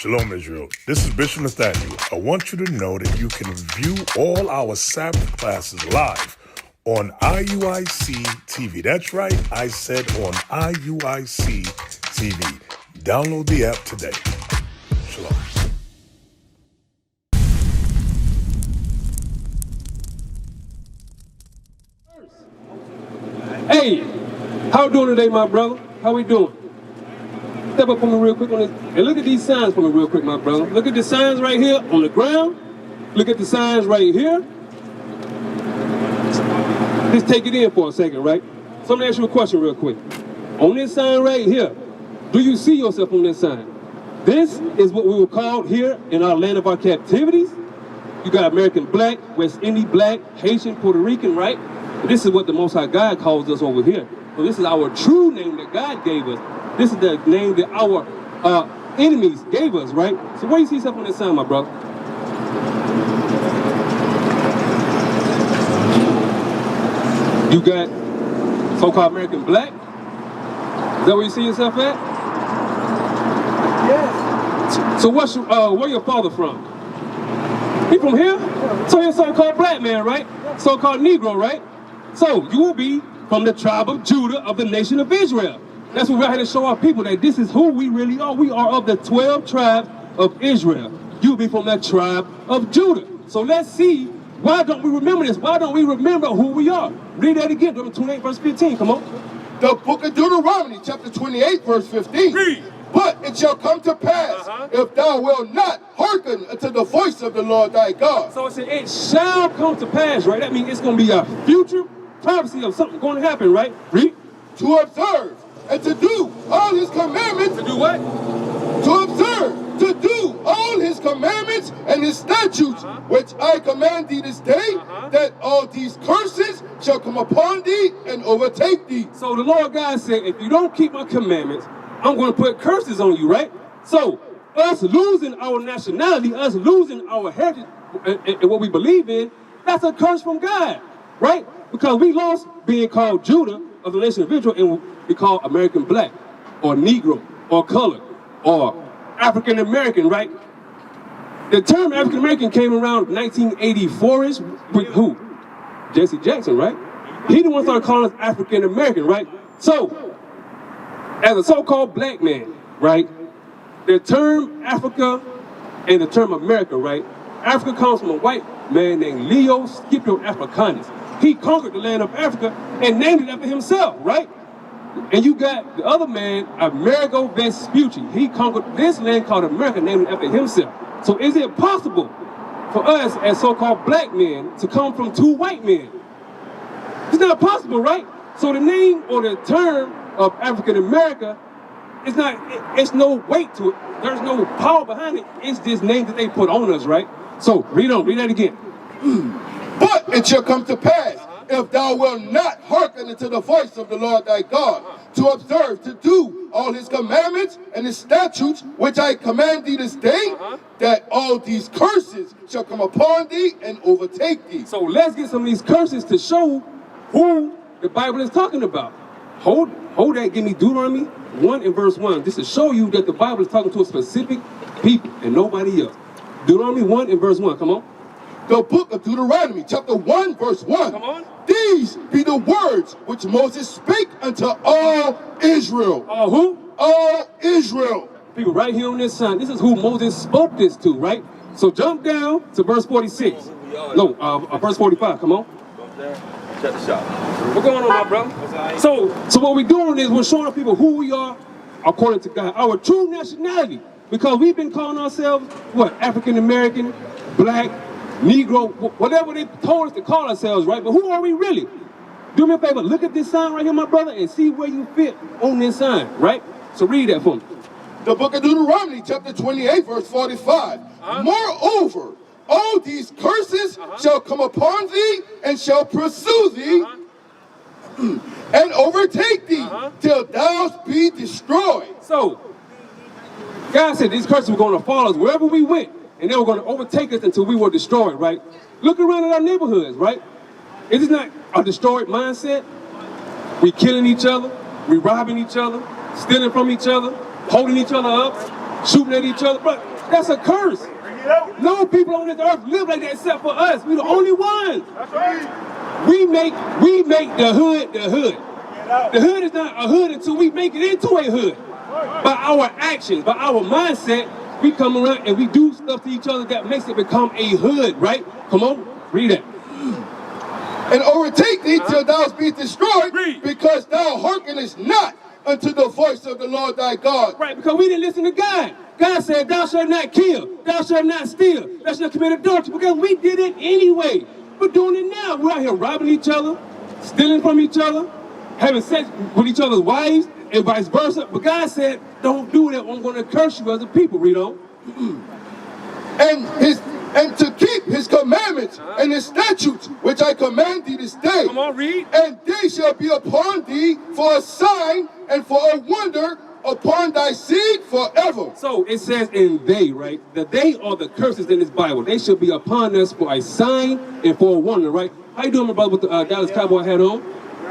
Shalom, Israel. This is Bishop Nathaniel. I want you to know that you can view all our Sabbath classes live on IUIC TV. That's right, I said on IUIC TV. Download the app today. Shalom. Hey, how we doing today, my brother? How we doing? Step up for me real quick on this. And look at these signs for me real quick, my brother. Look at the signs right here on the ground. Look at the signs right here. Just take it in for a second, right? So I'm gonna ask you a question real quick. On this sign right here, do you see yourself on this sign? This is what we were called here in our land of our captivities. You got American black, West Indian black, Haitian, Puerto Rican, right? But this is what the Most High God calls us over here. So this is our true name that God gave us. This is the name that our enemies gave us, right? So where do you see yourself on this sign, my brother? You got so-called American black. Is that where you see yourself at? Yes. So what's where your father from? He from here? So you're so-called black man, right? So-called Negro, right? So you will be from the tribe of Judah of the nation of Israel. That's what we're here to show our people, that this is who we really are. We are of the 12 tribes of Israel. You'll be from that tribe of Judah. So let's see, why don't we remember this? Why don't we remember who we are? Read that again, Deuteronomy 28, verse 15, come on. The book of Deuteronomy, chapter 28, verse 15. Read. But it shall come to pass, if thou wilt not hearken unto the voice of the Lord thy God. So it said, it shall come to pass, right? That means it's going to be a future prophecy of something going to happen, right? Read. To observe and to do all his commandments. To do what? To observe, to do all his commandments and his statutes, which I command thee this day, that all these curses shall come upon thee and overtake thee. So the Lord God said, if you don't keep my commandments, I'm going to put curses on you, right? So us losing our nationality, us losing our heritage and what we believe in, that's a curse from God, right? Because we lost being called Judah of the nation of Israel and we call American black or Negro or colored or African American, right? The term African American came around 1984-ish with who? Jesse Jackson, right? He the one started calling us African American, right? So, as a so-called black man, right? The term Africa and the term America, right? Africa comes from a white man named Leo Scipio Africanus. He conquered the land of Africa and named it after himself, right? And you got the other man, Amerigo Vespucci. He conquered this land called America, named it after himself. So is it possible for us as so-called black men to come from two white men? It's not possible, right? So the name or the term of African America, it's no weight to it. There's no power behind it. It's this name that they put on us, right? So read that again. But it shall come to pass, if thou wilt not hearken unto the voice of the Lord thy God, to observe, to do all his commandments and his statutes, which I command thee this day, that all these curses shall come upon thee and overtake thee. So let's get some of these curses to show who the Bible is talking about. Hold that, give me Deuteronomy 1 and verse 1. This to show you that the Bible is talking to a specific people and nobody else. Deuteronomy 1 and verse 1, come on. The book of Deuteronomy, chapter 1, verse 1. Come on. These be the words which Moses spake unto all Israel. All who? All Israel. People right here on this sign. This is who Moses spoke this to, right? So jump down to verse 46. No, verse 45, come on. Shut the shop. What's going on, my brother? So what we're doing is we're showing people who we are according to God, our true nationality. Because we've been calling ourselves, what, African American, black, Negro, whatever they told us to call ourselves, right? But who are we really? Do me a favor, look at this sign right here, my brother, and see where you fit on this sign, right? So read that for me. The book of Deuteronomy, chapter 28, verse 45. Moreover, all these curses shall come upon thee and shall pursue thee and overtake thee till thou be destroyed. So, God said these curses were going to follow us wherever we went, and they were going to overtake us until we were destroyed, right? Look around at our neighborhoods, right? Is it not a destroyed mindset? We killing each other, we robbing each other, stealing from each other, holding each other up, shooting at each other. But that's a curse. No people on this earth live like that except for us. We're the only ones. That's right. We make the hood the hood. The hood is not a hood until we make it into a hood. By our actions, by our mindset, we come around and we do stuff to each other that makes it become a hood, right? Come on, read it. And overtake thee till thou be destroyed, because thou hearkenest not unto the voice of the Lord thy God. Right, because we didn't listen to God. God said, thou shalt not kill, thou shalt not steal, thou shalt not commit adultery, because we did it anyway. We're doing it now. We're out here robbing each other, stealing from each other, having sex with each other's wives, and vice versa. But God said, don't do that, I'm going to curse you as a people. Read on. And to keep his commandments and his statutes, which I command thee this day. Come on, read. And they shall be upon thee for a sign and for a wonder upon thy seed forever. So it says in they, right? That they are the curses in this Bible. They shall be upon us for a sign and for a wonder, right? How you doing, my brother, with the Dallas Cowboy hat on?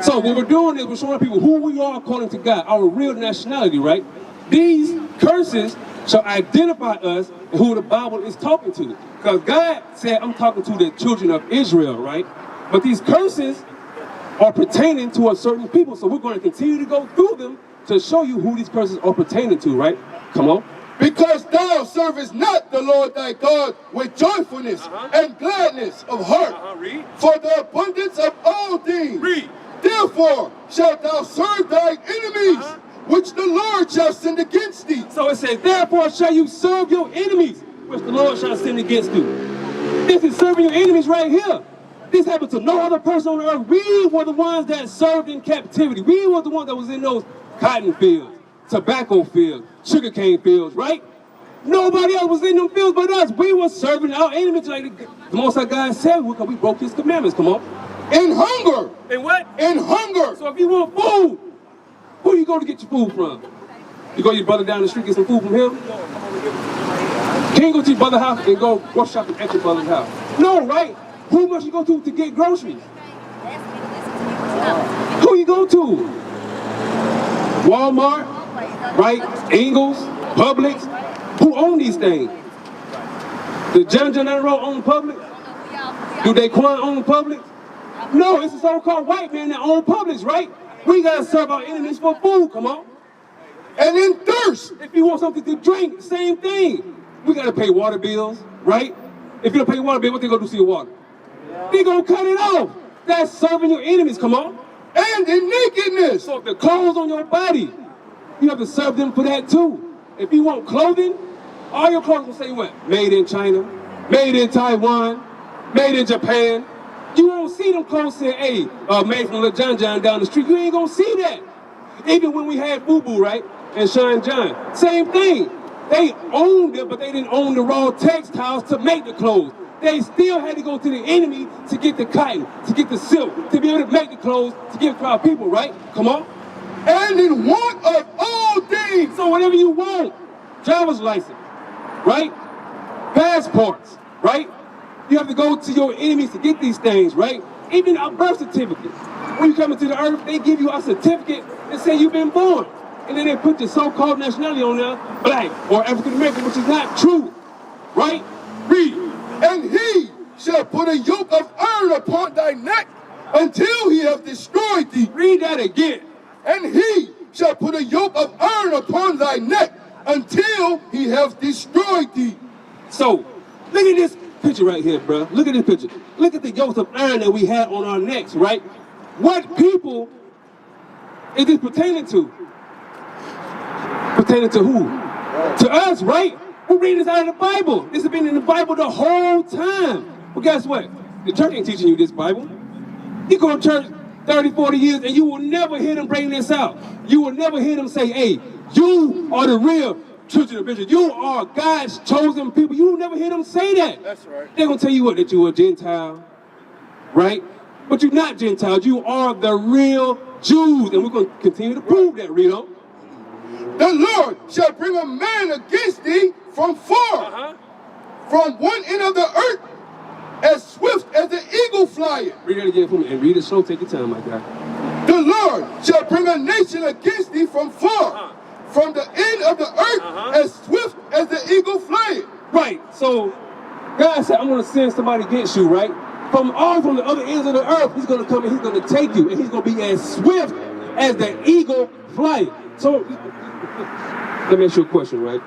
So what we're doing is we're showing people who we are according to God, our real nationality, right? These curses shall identify us and who the Bible is talking to. Because God said, I'm talking to the children of Israel, right? But these curses are pertaining to a certain people. So we're going to continue to go through them to show you who these curses are pertaining to, right? Come on. Because thou servest not the Lord thy God with joyfulness and gladness of heart, for the abundance of all things. Read. Therefore shalt thou serve thy enemies, which the Lord shall send against thee. So it says, therefore shall you serve your enemies, which the Lord shall send against you. This is serving your enemies right here. This happened to no other person on the earth. We were the ones that served in captivity. We were the ones that was in those cotton fields, tobacco fields, sugarcane fields, right? Nobody else was in them fields but us. We were serving our enemies like the Most High God said, because we broke his commandments. Come on. In hunger. In what? In hunger. So if you want food, who do you go to get your food from? You go to your brother down the street, get some food from him? You can't go to your brother's house and go grocery shopping at your brother's house. No, right? Who must you go to get groceries? Who you go to? Walmart, right? Ingles, Publix. Who own these things? The John down the road own Publix? Do Daquan own Publix? No, it's a so-called white man that own Publix, right? We gotta serve our enemies for food, come on. And in thirst. If you want something to drink, same thing. We gotta pay water bills, right? If you don't pay water bill, what they gonna do to your water? They gonna cut it off. That's serving your enemies, come on. And in nakedness. So if the clothes on your body, you have to serve them for that too. If you want clothing, all your clothes will say what? Made in China, made in Taiwan, made in Japan. You won't see them clothes saying, hey, made from Lil John John down the street. You ain't gonna see that. Even when we had Boo Boo, right? And Shine John, same thing. They owned it, but they didn't own the raw textiles to make the clothes. They still had to go to the enemy to get the cotton, to get the silk, to be able to make the clothes, to give to our people, right? Come on. And in want of all things. So whatever you want, driver's license, right? Passports, right? You have to go to your enemies to get these things, right? Even a birth certificate. When you come into the earth, they give you a certificate and say you've been born. And then they put your so-called nationality on there, black or African American, which is not true, right? Read. And he shall put a yoke of iron upon thy neck until he have destroyed thee. Read that again. And he shall put a yoke of iron upon thy neck until he have destroyed thee. So, look at this picture right here, bro. Look at this picture. Look at the yokes of iron that we had on our necks, right? What people is this pertaining to? Pertaining to who? To us, right? We're reading this out of the Bible. This has been in the Bible the whole time. Well, guess what? The church ain't teaching you this Bible. You go to church 30, 40 years and you will never hear them bring this out. You will never hear them say, hey, you are the real children of Israel. You are God's chosen people. You will never hear them say that. That's right. They're going to tell you what? That you are a Gentile, right? But you're not Gentiles. You are the real Jews. And we're going to continue to prove that, Rito. The Lord shall bring a man against thee from far, from one end of the earth, as swift as the eagle flyeth. Read that again for me, and read it slow. Take your time, my guy. The Lord shall bring a nation against thee from far, from the end of the earth as swift as the eagle flyeth. Right. So God said, I'm going to send somebody against you, right? From the other ends of the earth, he's going to come and he's going to take you, and he's going to be as swift as the eagle flying. So let me ask you a question, right?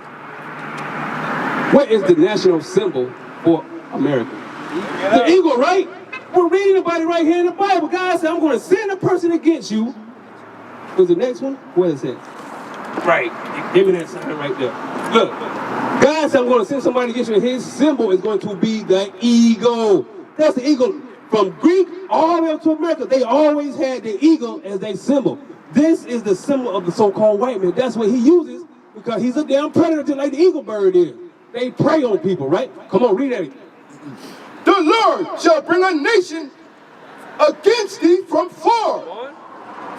What is the national symbol for America? The eagle, right? We're reading about it right here in the Bible. God said, I'm going to send a person against you. Was the next one? What is it? Right. Give me that sign right there. Look, God said, I'm going to send somebody against you, and his symbol is going to be the eagle. That's the eagle. From Greek all the way up to America, they always had the eagle as their symbol. This is the symbol of the so-called white man. That's what he uses because he's a damn predator just like the eagle bird is. They prey on people, right? Come on, read that. The Lord shall bring a nation against thee from far,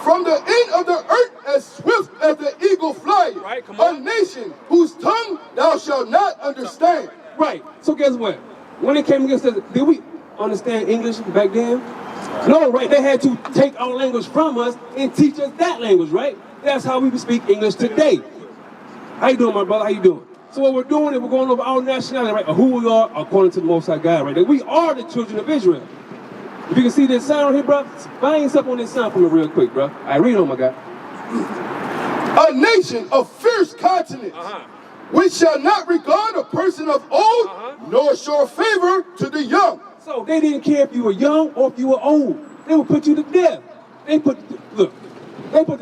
from the end of the earth as swift as the eagle flieth. Right, a nation whose tongue thou shalt not understand. Right, so guess what? When it came against us, did we understand English back then? No, right, they had to take our language from us and teach us that language, right? That's how we speak English today. How you doing, my brother? How you doing? So what we're doing is we're going over our nationality, right? Or who we are according to the Most High God, right? That we are the children of Israel. If you can see this sound here, bro, find something on this sound for me real quick, bro. I read on, my guy. A nation of fierce countenance, which shall not regard a person of old, nor show favor to the young. So they didn't care if you were young or if you were old. They would put you to death. They put to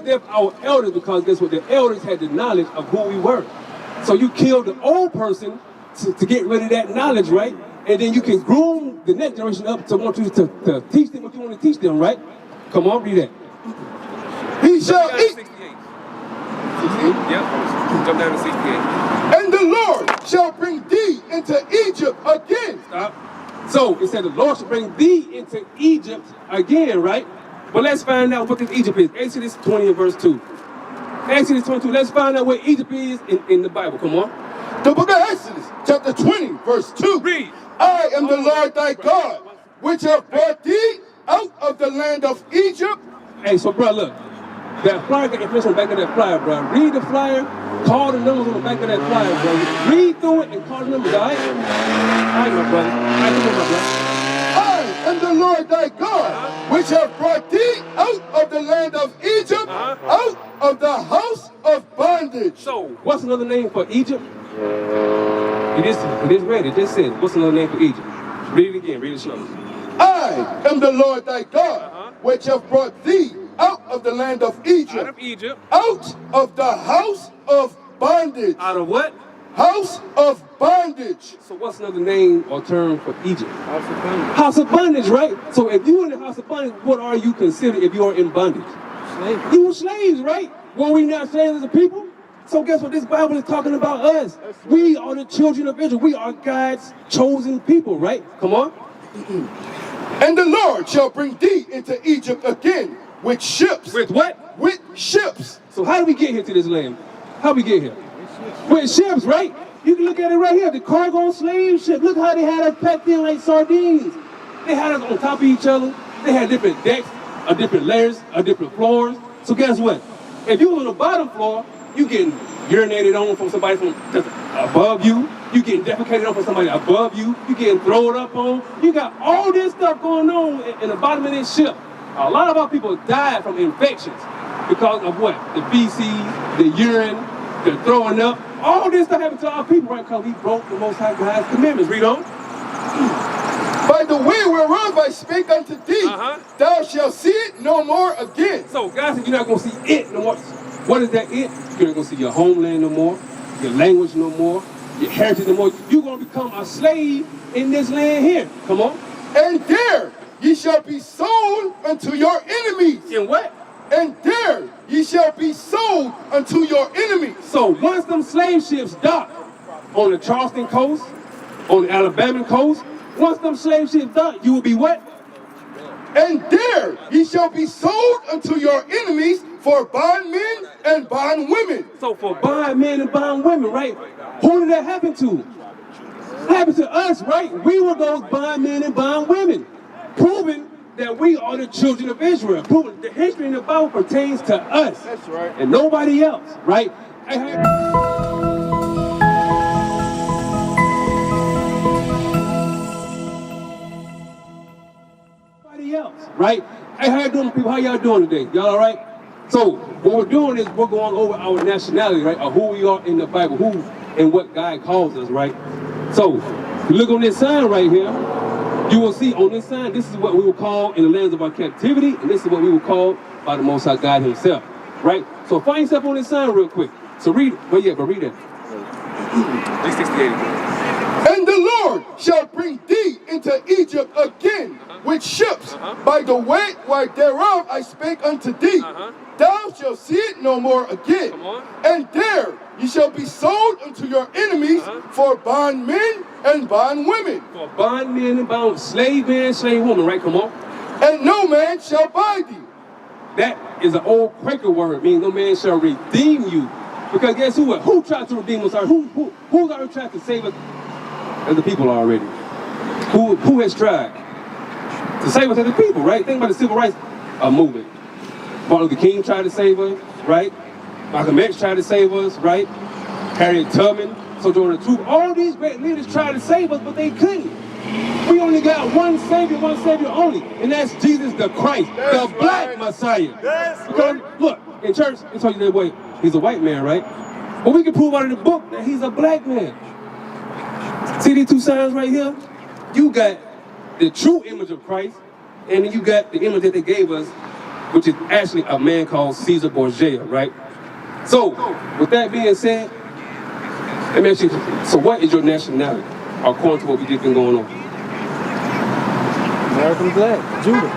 death our elders because guess what? The elders had the knowledge of who we were. So you kill the old person to get rid of that knowledge, right? And then you can groom the next generation up to want you to teach them what you want to teach them, right? Come on, read that. He shall eat. 68. 68? Yep. Jump down to 68. And the Lord shall bring thee into Egypt again. Stop. So it said the Lord shall bring thee into Egypt again, right? But let's find out what this Egypt is. Exodus 20 and verse 2. Exodus 22. Let's find out what Egypt is in the Bible. Come on. The book of Exodus, chapter 20, verse 2. Read. I am the Lord thy God, which have brought thee out of the land of Egypt. Hey, so bro, look. That flyer got information on the back of that flyer, bro. Read the flyer, call the numbers on the back of that flyer, bro. Read through it and call the numbers, all right? All right, my brother. All right, come on, my brother. I am the Lord thy God, which have brought thee out of the land of Egypt, out of the house of bondage. So, what's another name for Egypt? It is read. It just said, what's another name for Egypt? Read it again. Read it slowly. I am the Lord thy God, which have brought thee out of the land of Egypt. Out of Egypt. Out of the house of bondage. Out of what? House of bondage. So what's another name or term for Egypt? House of bondage. House of bondage, right? So if you're in the house of bondage, what are you considered if you are in bondage? Slaves. You were slaves, right? Were we not slaves as a people? So guess what? This Bible is talking about us. We are the children of Israel. We are God's chosen people, right? Come on. And the Lord shall bring thee into Egypt again with ships. With what? With ships. So how do we get here to this land? How we get here? With ships, right? You can look at it right here. The cargo slave ship. Look how they had us packed in like sardines. They had us on top of each other. They had different decks, different layers, different floors. So guess what? If you was on the bottom floor, you getting urinated on from somebody from just above you. You getting defecated on from somebody above you. You getting thrown up on. You got all this stuff going on in the bottom of this ship. A lot of our people died from infections because of what? The feces, the urine, the throwing up. All this stuff happened to our people, right? Because we broke the Most High God's commandments. Read on. By the way whereof I spake unto thee, thou shalt see it no more again. So God said you're not going to see it no more. What is that it? You're not going to see your homeland no more, your language no more, your heritage no more. You're going to become a slave in this land here. Come on. And there ye shall be sold unto your enemies. In what? And there ye shall be sold unto your enemies. So once them slave ships dock on the Charleston coast, on the Alabama coast, once them slave ships dock, you will be what? And there ye shall be sold unto your enemies for bondmen and bondwomen. So for bondmen and bondwomen, right? Who did that happen to? It happened to us, right? We were those bondmen and bondwomen, proving that we are the children of Israel, proving the history in the Bible pertains to us. That's right. And nobody else, right? Everybody else, right? Hey, how you doing, people? How y'all doing today? Y'all all right? So what we're doing is we're going over our nationality, right? Or who we are in the Bible, who and what God calls us, right? So if you look on this sign right here, you will see on this sign, this is what we will call in the lands of our captivity, and this is what we will call by the Most High God himself, right? So find yourself on this sign real quick. So read it, but read it. 368. And the Lord shall bring thee into Egypt again with ships by the way thereof I spake unto thee. Thou shalt see it no more again. And there ye shall be sold unto your enemies for bondmen and bondwomen. For bondmen and bond, slave man, slave woman, right? Come on. And no man shall buy thee. That is an old Quaker word, meaning no man shall redeem you. Because guess who? Who tried to redeem us? Who's already tried to save us? As the people already. Who has tried to save us as the people, right? Think about the civil rights movement. Martin Luther King tried to save us, right? Malcolm X tried to save us, right? Harriet Tubman, Sojourner Truth. All these great leaders tried to save us, but they couldn't. We only got one Savior only, and that's Jesus the Christ, the Black Messiah. Because look, in church, they told you that way, he's a white man, right? But we can prove out of the book that he's a black man. See these two signs right here? You got the true image of Christ, and then you got the image that they gave us, which is actually a man called Caesar Borgia, right? So, with that being said, let me ask you, so what is your nationality, according to what we just been going on? American black, Judah.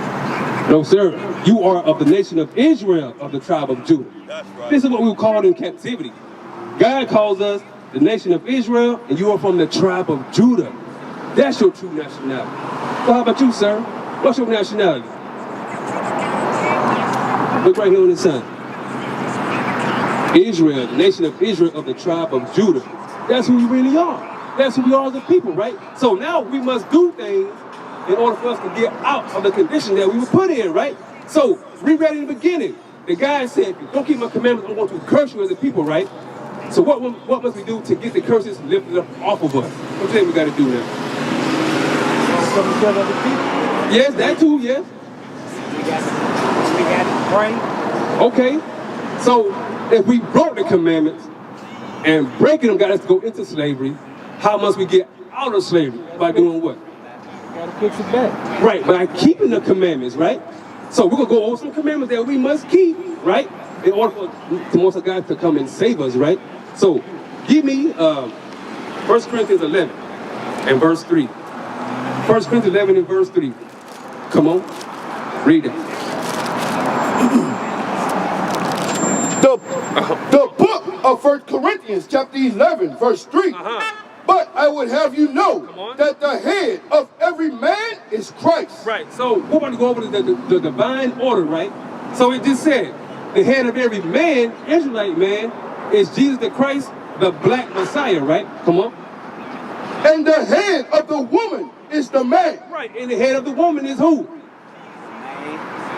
No, sir. You are of the nation of Israel, of the tribe of Judah. That's right. This is what we were called in captivity. God calls us the nation of Israel, and you are from the tribe of Judah. That's your true nationality. Well, how about you, sir? What's your nationality? Look right here on the sign. Israel, the nation of Israel, of the tribe of Judah. That's who you really are. That's who we are as a people, right? So now we must do things in order for us to get out of the condition that we were put in, right? So, we read in the beginning, the guy said, if you don't keep my commandments, I'm going to curse you as a people, right? So what must we do to get the curses lifted up off of us? What do you think we got to do now? Come together the people. Yes, that too, yes. We got to pray. Okay, so if we broke the commandments and breaking them got us to go into slavery, how must we get out of slavery? By doing what? Gotta fix it back. Right, by keeping the commandments, right? So we're going to go over some commandments that we must keep, right? In order for the Most High God to come and save us, right? So give me 1 Corinthians 11 and verse 3. 1 Corinthians 11 and verse 3. Come on, read it. The book of 1 Corinthians chapter 11 verse 3. But I would have you know that the head of every man is Christ. Right, so we're about to go over the divine order, right? So it just said, the head of every man, Israelite man, is Jesus the Christ, the Black Messiah, right? Come on. And the head of the woman is the man. Right, and the head of the woman is who?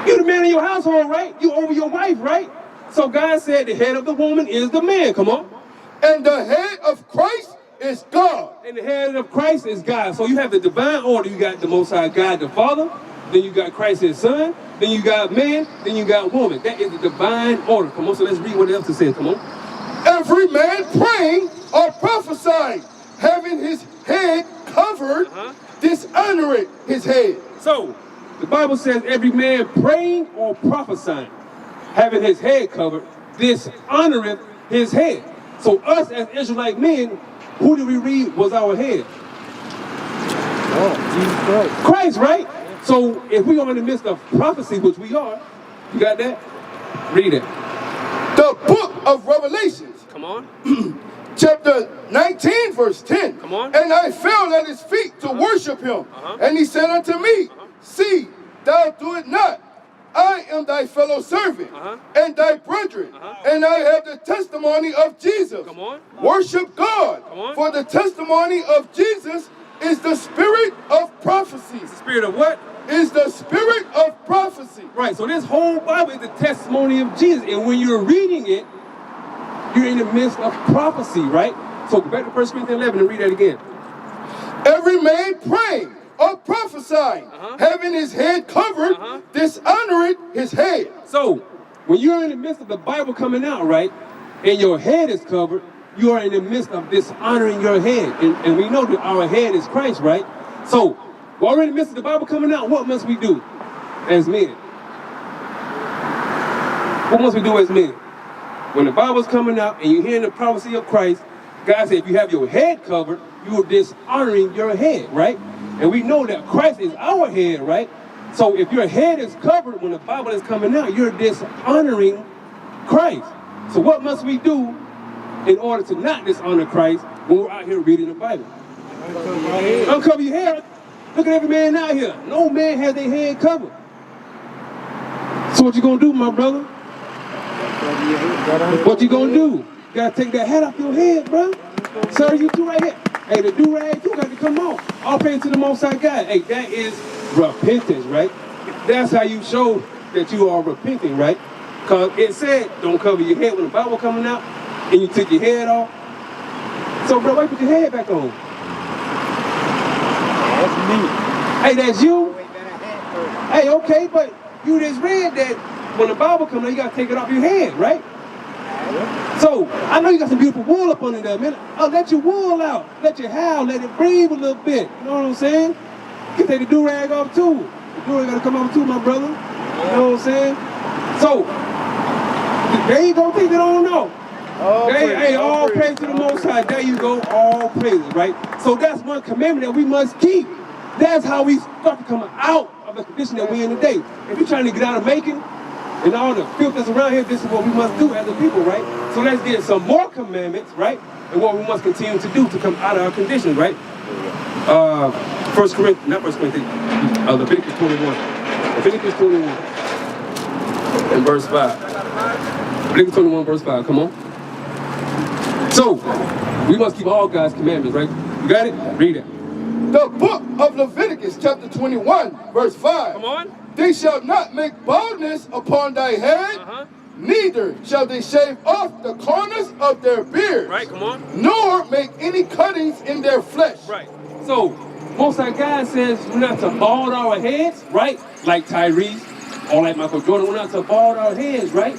You're the man in your household, right? You over your wife, right? So God said the head of the woman is the man, come on. And the head of Christ is God. And the head of Christ is God. So you have the divine order. You got the Most High God the Father, then you got Christ his Son, then you got man, then you got woman. That is the divine order. Come on, so let's read what else it says, come on. Every man praying or prophesying, having his head covered, dishonoring his head. So, the Bible says every man praying or prophesying, having his head covered, dishonoreth his head. So us as Israelite men, who do we read was our head? Oh, Jesus Christ. Christ, right? So if we are in the midst of prophecy, which we are, you got that? Read it. The book of Revelations. Come on. Chapter 19, verse 10. Come on. And I fell at his feet to worship him. And he said unto me, See, thou do it not. I am thy fellow servant and thy brethren, and I have the testimony of Jesus. Come on. Worship God, Come on. for the testimony of Jesus is the spirit of prophecy. The spirit of what? Is the spirit of prophecy. Right, so this whole Bible is the testimony of Jesus. And when you're reading it, You're in the midst of prophecy, right? So go back to 1 Corinthians 11 and read that again. Every man praying or prophesying, having his head covered, dishonoring his head. So, when you're in the midst of the Bible coming out, right, and your head is covered, you are in the midst of dishonoring your head. And we know that our head is Christ, right? So, while we're in the midst of the Bible coming out, what must we do as men? What must we do as men? When the Bible's coming out and you're hearing the prophecy of Christ, God said if you have your head covered, you are dishonoring your head, right? And we know that Christ is our head, right? So if your head is covered when the Bible is coming out, you're dishonoring Christ. So what must we do in order to not dishonor Christ when we're out here reading the Bible? Uncover your hair. Look at every man out here. No man has their head covered. So what you gonna do, my brother? What you gonna do? You gotta take that hat off your head, bro. Sir, you do right here. Hey, the do-rag, you got to come on. All praise to the Most High God. Hey, that is repentance, right? That's how you show that you are repenting, right? Because it said, don't cover your head when the Bible coming out, and you took your head off. So, bro, why put your head back on? That's me. Hey, that's you? Hey, okay, but you just read that when the Bible comes out, you got to take it off your head, right? So, I know you got some beautiful wool up under there, man. Oh, let your wool out. Let your howl, let it breathe a little bit. You know what I'm saying? You can take the do-rag off too. The do-rag got to come off too, my brother. You know what I'm saying? So, there you go, things that don't know. All praise to the Most High. There you go, all praises, right? So that's one commandment that we must keep. That's how we start to come out of the condition that we're in today. If you're trying to get out of Macon, and all the filth that's around here, this is what we must do as a people, right? So let's get some more commandments, right? And what we must continue to do to come out of our conditions, right? Leviticus 21. Leviticus 21 and verse 5. Leviticus 21 verse 5, come on. So, we must keep all God's commandments, right? You got it? Read it. The book of Leviticus, chapter 21, verse 5. Come on. They shall not make baldness upon thy head, neither shall they shave off the corners of their beards. Right, come on. Nor make any cuttings in their flesh. Right. So, Most High God says we're not to bald our heads, right? Like Tyrese or like Michael Jordan, we're not to bald our heads, right?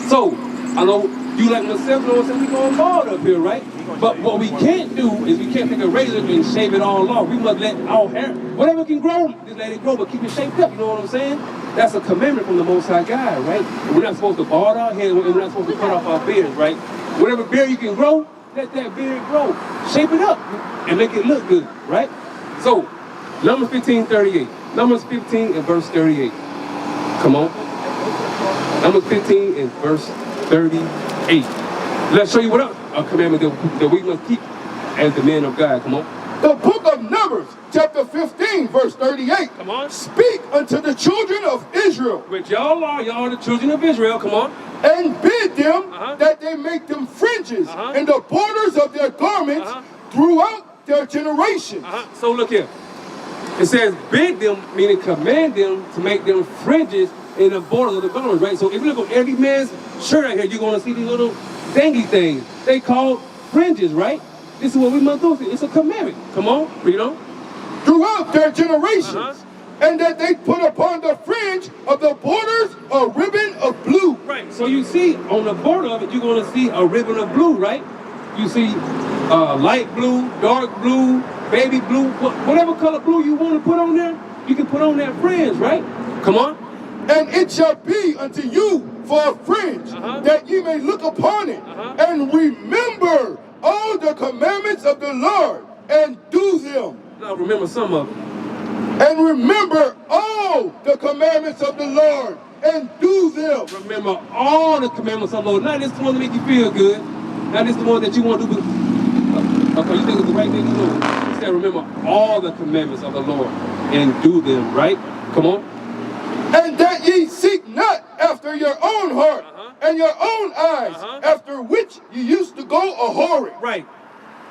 So, I know you like myself, you know what I'm saying? We going bald up here, right? But what we can't do is we can't take a razor and shave it all off. We must let our hair, whatever can grow, just let it grow, but keep it shaped up, you know what I'm saying? That's a commandment from the Most High God, right? And we're not supposed to bald our head, and we're not supposed to cut off our beards, right? Whatever beard you can grow, let that beard grow. Shape it up and make it look good, right? So, Numbers 15:38. Numbers 15 and verse 38. Come on. Numbers 15 and verse 38. Let's show you what else a commandment that we must keep as the men of God. Come on. The book of Numbers, chapter 15, verse 38. Come on. Speak unto the children of Israel. Which y'all are the children of Israel. Come on. And bid them that they make them fringes in the borders of their garments throughout their generations. So look here. It says bid them, meaning command them to make them fringes in the borders of the garments, right? So if you look at every man's shirt out here, you're going to see these little dangy things. They call fringes, right? This is what we must do. It's a commandment. Come on, read on. Throughout their generations. And that they put upon the fringe of the borders a ribbon of blue. Right. So you see on the border of it, you're going to see a ribbon of blue, right? You see light blue, dark blue, baby blue, whatever color blue you want to put on there, you can put on that fringe, right? Come on. And it shall be unto you for a fringe, that ye may look upon it, and remember all the commandments of the Lord, and do them. Now remember some of them. And remember all the commandments of the Lord, and do them. Remember all the commandments of the Lord. Not just the one that make you feel good. Not just the one that you want to do. Okay, you think it's the right thing to do. He said, remember all the commandments of the Lord, and do them, right? Come on. And that ye seek not after your own heart and your own eyes, after which you used to go a-whoring. Right.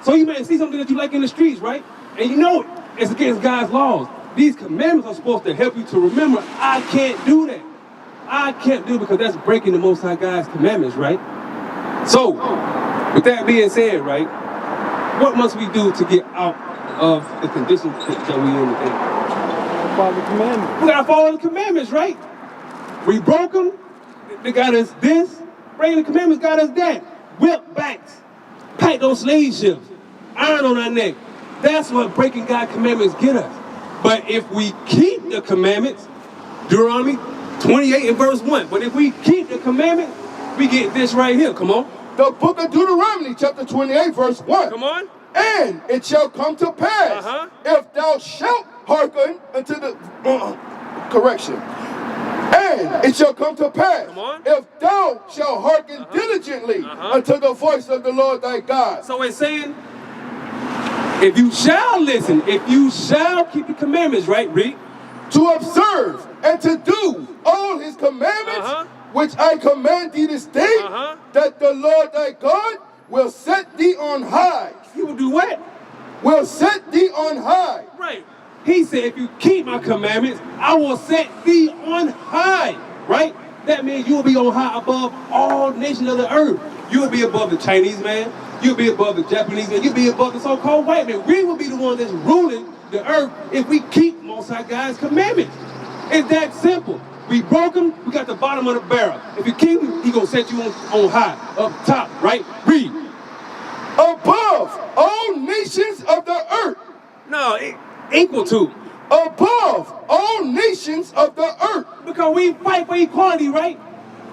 So you may see something that you like in the streets, right? And you know it's against God's laws. These commandments are supposed to help you to remember, I can't do that. I can't do it because that's breaking the Most High God's commandments, right? So, with that being said, right, what must we do to get out of the condition that we in today? Follow the commandments. We gotta follow the commandments, right? We broke them. They got us this. Breaking the commandments got us that. Whip backs, packed on slave ships, iron on our neck. That's what breaking God's commandments get us. But if we keep the commandments, Deuteronomy 28 and verse 1. But if we keep the commandments, we get this right here. Come on. The book of Deuteronomy, chapter 28, verse 1. Come on. And it shall come to pass, if thou shalt hearken unto the correction. And it shall come to pass, if thou shalt hearken diligently unto the voice of the Lord thy God. So it's saying, if you shall listen, if you shall keep the commandments, right, read? To observe and to do all his commandments, which I command thee this day, that the Lord thy God will set thee on high. You will do what? Will set thee on high. Right. He said, if you keep my commandments, I will set thee on high. Right? That means you will be on high above all nations of the earth. You will be above the Chinese man. You'll be above the Japanese man. You'll be above the so-called white man. We will be the ones that's ruling the earth if we keep Most High God's commandments. It's that simple. We broke them, we got the bottom of the barrel. If you keep them, he gonna set you on high, up top, right? Read. Above all nations of the earth. No, equal to. Above all nations of the earth. Because we fight for equality, right?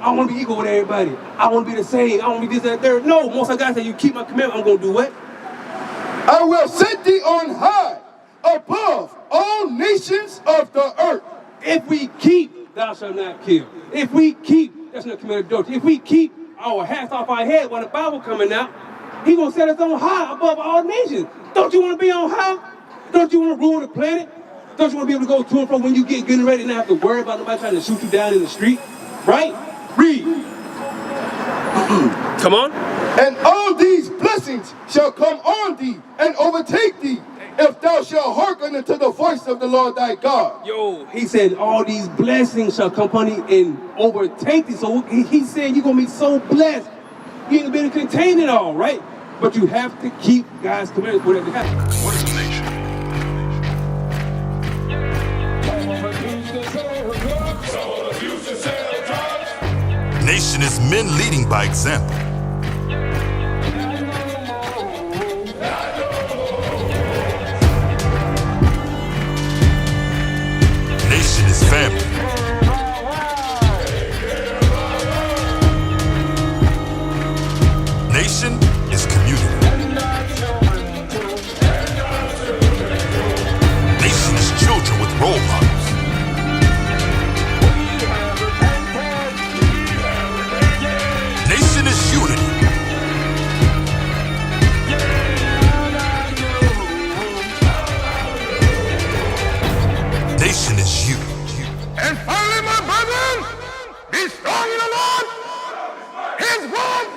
I want to be equal with everybody. I want to be the same. I want to be this, that, third. No, Most High God said, you keep my commandment, I'm going to do what? I will set thee on high, above all nations of the earth. If we keep, thou shalt not kill. If we keep, that's not commit adultery. If we keep our hats off our head while the Bible coming out, he going to set us on high above all nations. Don't you want to be on high? Don't you want to rule the planet? Don't you want to be able to go to and fro when you getting ready and not have to worry about nobody trying to shoot you down in the street? Right? Read. Come on. And all these blessings shall come on thee and overtake thee, if thou shalt hearken unto the voice of the Lord thy God. Yo, he said all these blessings shall come upon thee and overtake thee. So he said you're going to be so blessed. You ain't going to be able to contain it all, right? But you have to keep God's commandments, whatever happens. What is the nation? Nation is men leading by example. Nation is family. Nation is community. Nation is children with role models. Nation is unity. Nation is you. And finally, my brethren, be strong in the Lord. His word